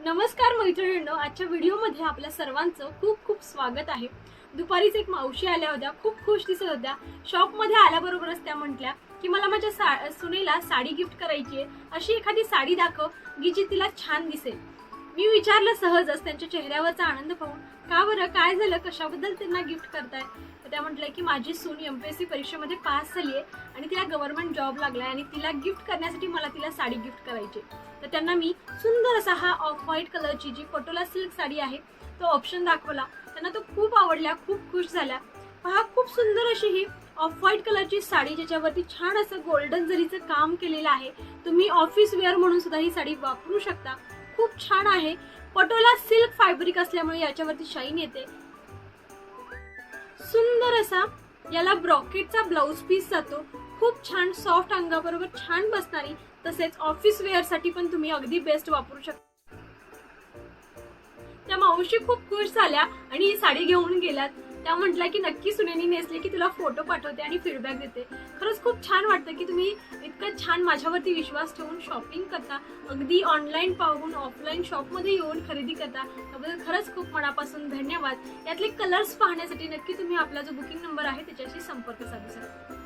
नमस्कार मैत्रिणींनो, आजच्या व्हिडिओमध्ये आपल्या सर्वांचं खूप खूप स्वागत आहे। दुपारीच एक मावशी आल्या होत्या, खूप खुश दिसत होत्या। शॉपमध्ये आल्याबरोबरच त्या म्हटल्या की मला माझ्या सुनेला साडी गिफ्ट करायची आहे, अशी एखादी साडी दाखव की जी तिला छान दिसेल। मी विचारलं सहजच त्यांच्या चेहऱ्यावरचा आनंद पाहून, का बरं, काय झालं, कशाबद्दल त्यांना गिफ्ट करताय? तर त्या म्हटल्या की माझी सून एमपीएससी परीक्षेमध्ये पास झाली आहे आणि तिला गव्हर्नमेंट जॉब लागलाय आणि तिला गिफ्ट करण्यासाठी मला तिला साडी गिफ्ट करायची। तर त्यांना मी सुंदर असा हा ऑफ व्हाईट कलरची जी पटोला सिल्क साडी आहे तो ऑप्शन दाखवला। त्यांना तो खूप आवडला, खूप खुश झाल्या। पहा, खूप सुंदर अशी ही ऑफ व्हाईट कलरची साडी ज्याच्यावरती छान असं गोल्डन जरीचं काम केलेलं आहे। तुम्ही ऑफिस वेअर म्हणून सुद्धा ही साडी वापरू शकता, खूप छान आहे। पटोला सिल्क फॅब्रिक असल्यामुळे याच्यावरती शाईन येते। सुंदर असा याला ब्रॉकेटचा ब्लाउज पीस जातो, खूप छान सॉफ्ट, अंगाबरोबर छान बसणारी, तसेच ऑफिस वेअर साठी पण तुम्ही अगदी बेस्ट वापरू शकता। त्या मावशी खूप खुश झाल्या आणि ही साडी घेऊन गेल्यात। त्या म्हटल्या की नक्की सुनेनी नेसली की तुला फोटो पाठवते आणि फीडबॅक देते। खरंच खूप छान वाटतं की तुम्ही इतकं छान माझ्यावरती विश्वास ठेवून शॉपिंग करता, अगदी ऑनलाईन पाहून ऑफलाईन शॉपमध्ये येऊन खरेदी करता। त्याबद्दल खरंच खूप मनापासून धन्यवाद। यातले कलर्स पाहण्यासाठी नक्की तुम्ही आपला जो बुकिंग नंबर आहे त्याच्याशी संपर्क साधू शकता।